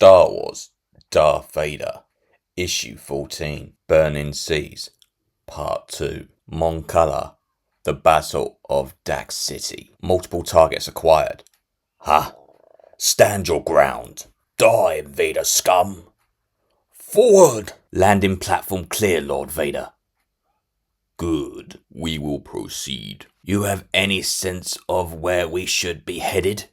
Star Wars, Darth Vader, Issue 14, Burning Seas, Part 2, Mon Cala, The Battle of Dax City. Multiple targets acquired. Ha! Stand your ground. Die, Vader scum! Forward! Landing platform clear, Lord Vader. Good. We will proceed. You have any sense of where we should be headed?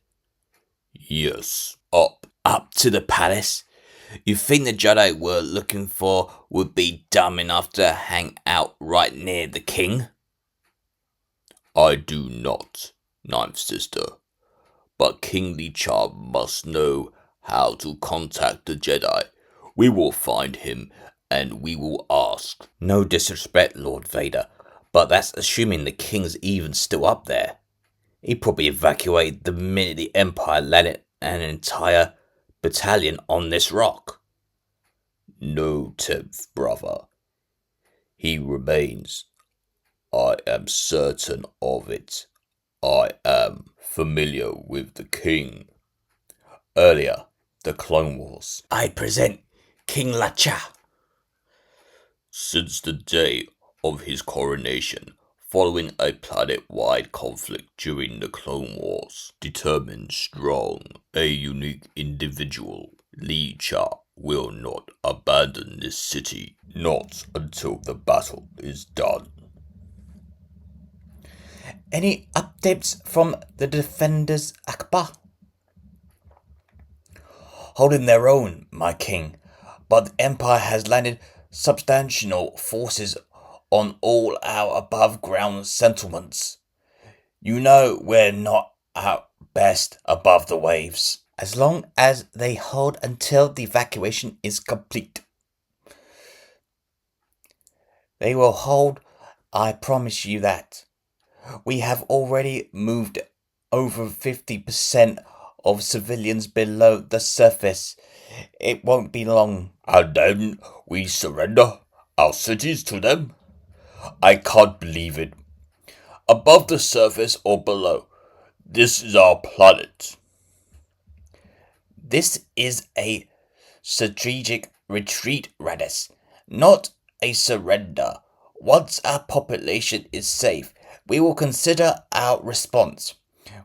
Yes. Up. Up to the palace? You think the Jedi we're looking for would be dumb enough to hang out right near the king? I do not, Ninth Sister. But King Lee-Char must know how to contact the Jedi. We will find him and we will ask. No disrespect, Lord Vader, but that's assuming the king's even still up there. He probably evacuated the minute the Empire landed an entire battalion on this rock. No, 10th brother. He remains. I am certain of it. I am familiar with the king. Earlier, the Clone Wars. I present King Lee-Char. Since the day of his coronation, following a planet-wide conflict during the Clone Wars, determined, strong, a unique individual, Lee-Char will not abandon this city, not until the battle is done. Any updates from the defenders, Akbar? Holding their own, my king, but the Empire has landed substantial forces on all our above-ground settlements. You know we're not at best above the waves. As long as they hold until the evacuation is complete. They will hold, I promise you that. We have already moved over 50% of civilians below the surface. It won't be long. And then we surrender our cities to them? I can't believe it. Above the surface or below, this is our planet. This is a strategic retreat, Radis, not a surrender. Once our population is safe, we will consider our response.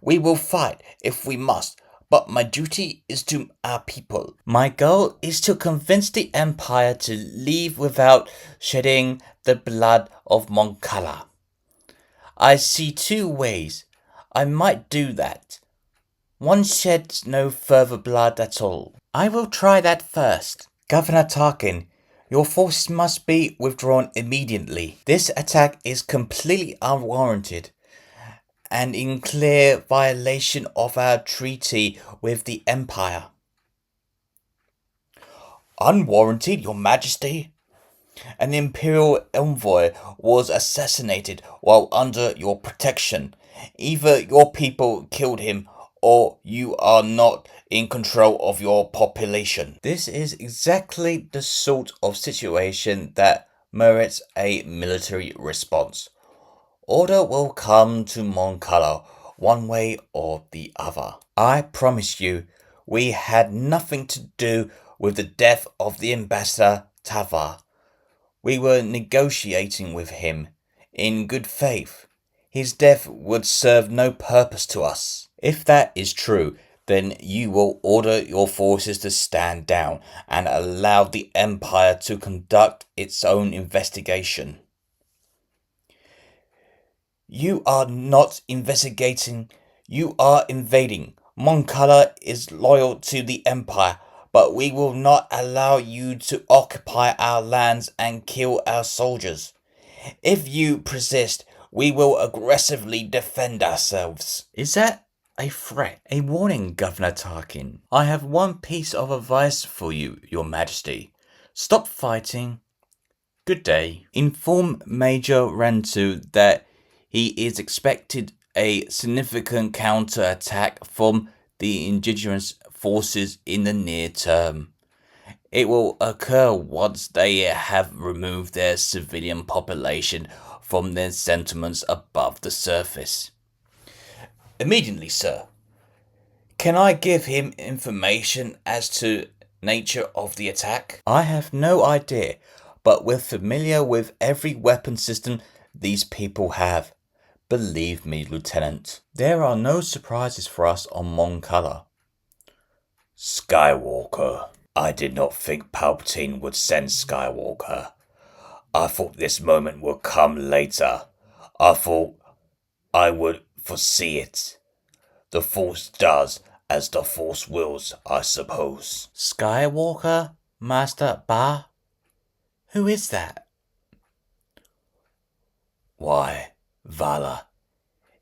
We will fight if we must, but my duty is to our people. My goal is to convince the Empire to leave without shedding the blood of Mon Cala. I see two ways I might do that. One sheds no further blood at all. I will try that first. Governor Tarkin, your forces must be withdrawn immediately. This attack is completely unwarranted and in clear violation of our treaty with the Empire. Unwarranted, Your Majesty? An Imperial envoy was assassinated while under your protection. Either your people killed him or you are not in control of your population. This is exactly the sort of situation that merits a military response. Order will come to Mon Cala one way or the other. I promise you, we had nothing to do with the death of the ambassador Tavar. We were negotiating with him in good faith. His death would serve no purpose to us. If that is true, then you will order your forces to stand down and allow the Empire to conduct its own investigation. You are not investigating, you are invading. Mon Cala is loyal to the Empire, but we will not allow you to occupy our lands and kill our soldiers. If you persist, we will aggressively defend ourselves. Is that a threat? A warning, Governor Tarkin. I have one piece of advice for you, Your Majesty. Stop fighting. Good day. Inform Major Rantu that he is expected a significant counter-attack from the indigenous forces in the near term. It will occur once they have removed their civilian population from their settlements above the surface. Immediately, sir. Can I give him information as to nature of the attack? I have no idea, but we're familiar with every weapon system these people have. Believe me, Lieutenant, there are no surprises for us on Mon Cala. Skywalker. I did not think Palpatine would send Skywalker. I thought this moment would come later. I thought I would foresee it. The Force does as the Force wills, I suppose. Skywalker? Master Ba? Who is that? Why, Vala.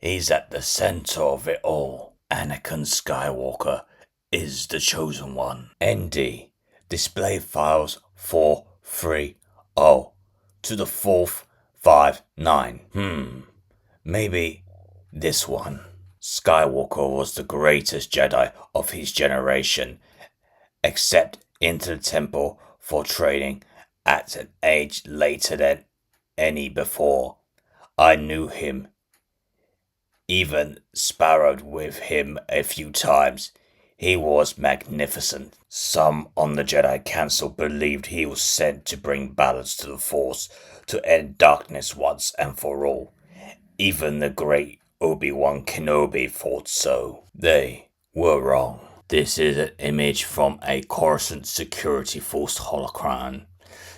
He's at the center of it all. Anakin Skywalker is the chosen one. ND. Display files 430 to the 459. Maybe this one. Skywalker was the greatest Jedi of his generation, except into the temple for training at an age later than any before. I knew him, even sparred with him a few times. He was magnificent. Some on the Jedi Council believed he was sent to bring balance to the Force, to end darkness once and for all. Even the great Obi-Wan Kenobi thought so. They were wrong. This is an image from a Coruscant Security Force holocron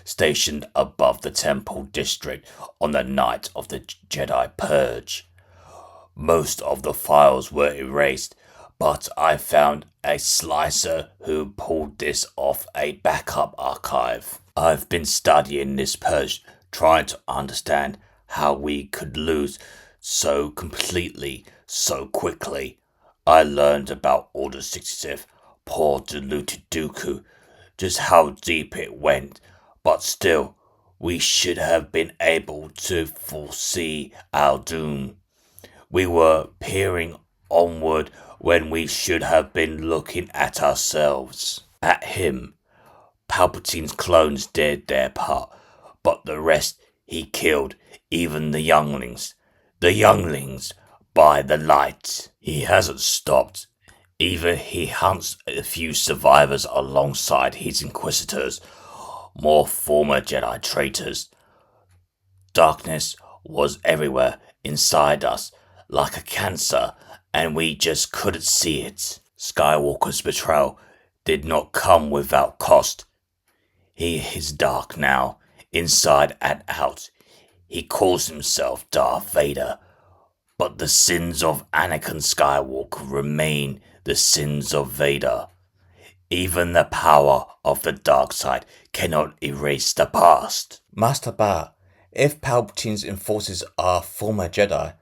stationed above the Temple District on the night of the Jedi Purge. Most of the files were erased, but I found a slicer who pulled this off a backup archive. I've been studying this purge, trying to understand how we could lose so completely, so quickly. I learned about Order 66, poor deluded Dooku, just how deep it went, but still, we should have been able to foresee our doom. We were peering onward when we should have been looking at ourselves. At him. Palpatine's clones did their part, but the rest he killed, even the younglings. The younglings, by the light. He hasn't stopped. Either he hunts a few survivors alongside his Inquisitors, more former Jedi traitors. Darkness was everywhere inside us, like a cancer, and we just couldn't see it. Skywalker's betrayal did not come without cost. He is dark now, inside and out. He calls himself Darth Vader, but the sins of Anakin Skywalker remain the sins of Vader. Even the power of the dark side cannot erase the past. Master Ba, if Palpatine's enforcers are former Jedi,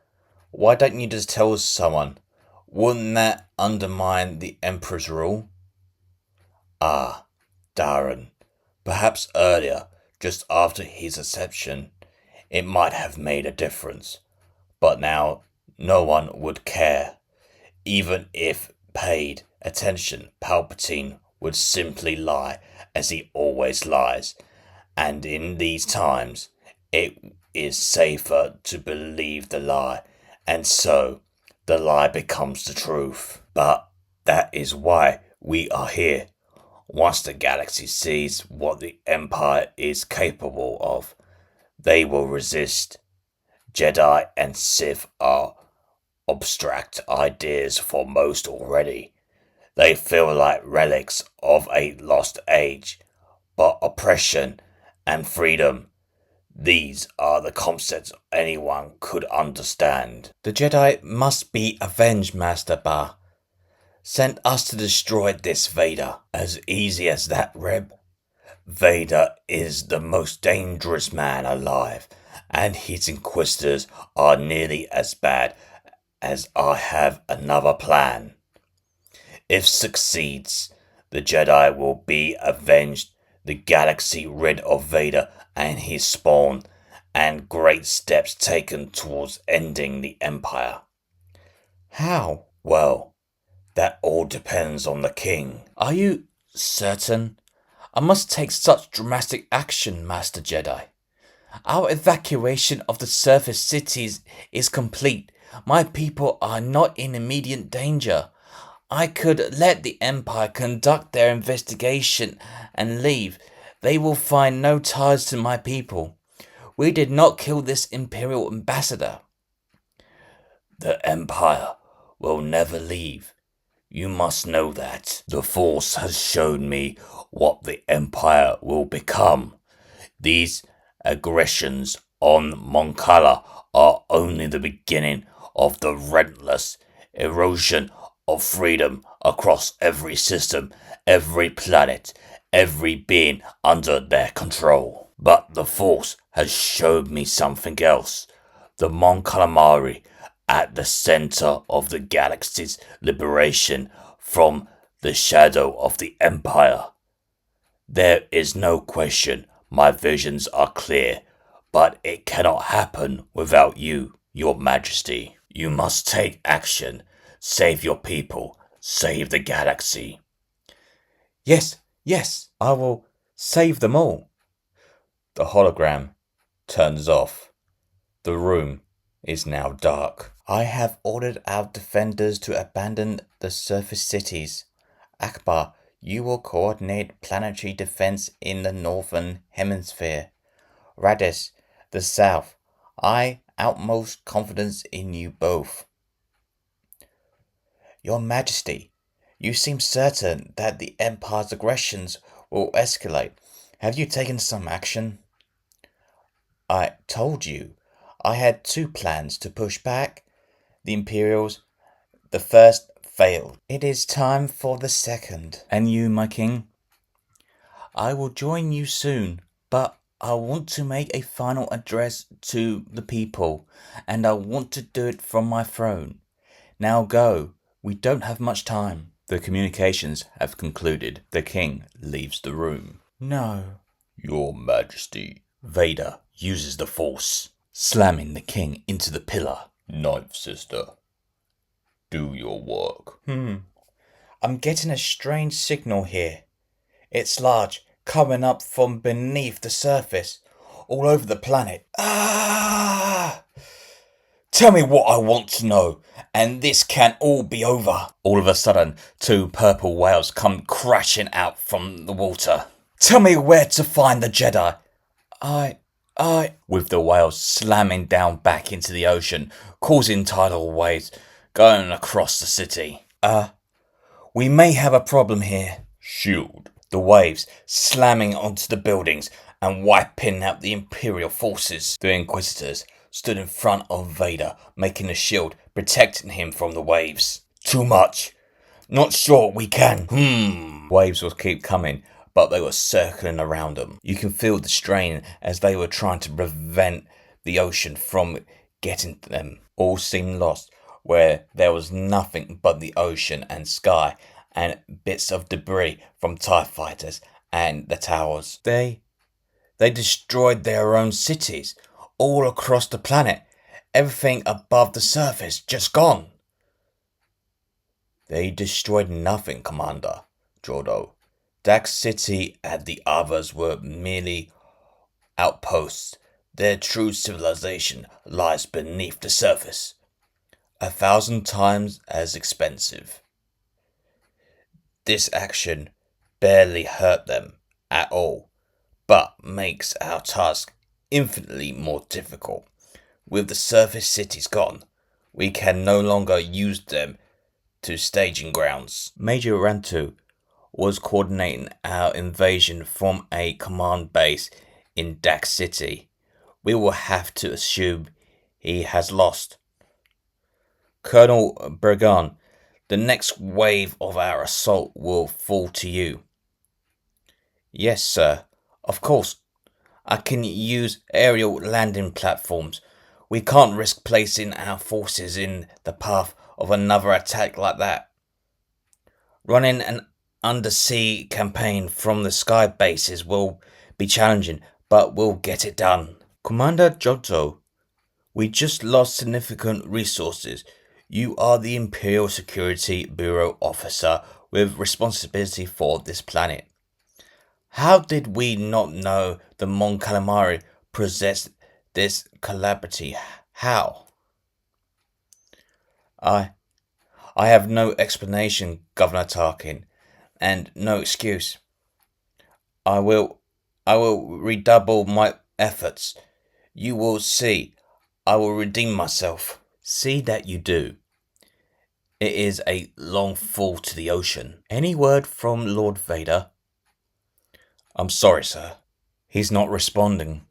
why don't you just tell someone? Wouldn't that undermine the Emperor's rule? Ah, Darren, perhaps earlier, just after his ascension, it might have made a difference. But now, no one would care. Even if paid attention, Palpatine would simply lie, as he always lies. And in these times, it is safer to believe the lie, and so the lie becomes the truth. But that is why we are here. Once the galaxy sees what the Empire is capable of, they will resist. Jedi and Sith are abstract ideas for most already. They feel like relics of a lost age, but oppression and freedom, these are the concepts anyone could understand. The Jedi must be avenged, Master Ba. Sent us to destroy this Vader. As easy as that, Reb. Vader is the most dangerous man alive, and his Inquisitors are nearly as bad, as I have another plan. If succeeds, the Jedi will be avenged, the galaxy rid of Vader and his spawn, and great steps taken towards ending the Empire. How? Well, that all depends on the king. Are you certain? I must take such dramatic action, Master Jedi. Our evacuation of the surface cities is complete. My people are not in immediate danger. I could let the Empire conduct their investigation and leave. They will find no ties to my people. We did not kill this Imperial ambassador. The Empire will never leave. You must know that. The Force has shown me what the Empire will become. These aggressions on Mon Cala are only the beginning of the relentless erosion of freedom across every system, every planet, every being under their control. But the Force has showed me something else. The Mon Calamari at the center of the galaxy's liberation from the shadow of the Empire. There is no question my visions are clear, but it cannot happen without you, Your Majesty. You must take action. Save your people. Save the galaxy. Yes, I will save them all. The hologram turns off. The room is now dark. I have ordered our defenders to abandon the surface cities. Akbar, you will coordinate planetary defense in the northern hemisphere. Radis, the south. I utmost confidence in you both. Your Majesty, you seem certain that the Empire's aggressions will escalate. Have you taken some action? I told you. I had two plans to push back the Imperials. The first failed. It is time for the second. And you, my king? I will join you soon, but I want to make a final address to the people, and I want to do it from my throne. Now go. We don't have much time. The communications have concluded. The king leaves the room. No. Your Majesty. Vader uses the Force, slamming the king into the pillar. Ninth sister. Do your work. I'm getting a strange signal here. It's large, coming up from beneath the surface, all over the planet. Tell me what I want to know, and this can all be over. All of a sudden, two purple whales come crashing out from the water. Tell me where to find the Jedi. With the whales slamming down back into the ocean, causing tidal waves going across the city. We may have a problem here. Shield. The waves slamming onto the buildings and wiping out the Imperial forces. The Inquisitors stood in front of Vader, making a shield, protecting him from the waves. Too much. Not sure we can. Waves will keep coming, but they were circling around them. You can feel the strain as they were trying to prevent the ocean from getting to them. All seemed lost, where there was nothing but the ocean and sky and bits of debris from TIE fighters and the towers. They destroyed their own cities all across the planet. Everything above the surface just gone. They destroyed nothing, Commander Jordo. Dax City and the others were merely outposts. Their true civilization lies beneath the surface. 1,000 times as expensive. This action barely hurt them at all, but makes our task infinitely more difficult. With the surface cities gone, we can no longer use them to staging grounds. Major Rantu was coordinating our invasion from a command base in Dax City. We will have to assume he has lost. Colonel Bergan, the next wave of our assault will fall to you. Yes, sir. Of course. I can use aerial landing platforms. We can't risk placing our forces in the path of another attack like that. Running an undersea campaign from the sky bases will be challenging, but we'll get it done. Commander Joto, we just lost significant resources. You are the Imperial Security Bureau officer with responsibility for this planet. How did we not know the Mon Calamari possessed this collaborative? How? I have no explanation, Governor Tarkin, and no excuse. I will I will redouble my efforts. You will see. I will redeem myself. See that you do. It is a long fall to the ocean. Any word from Lord Vader? I'm sorry, sir. He's not responding.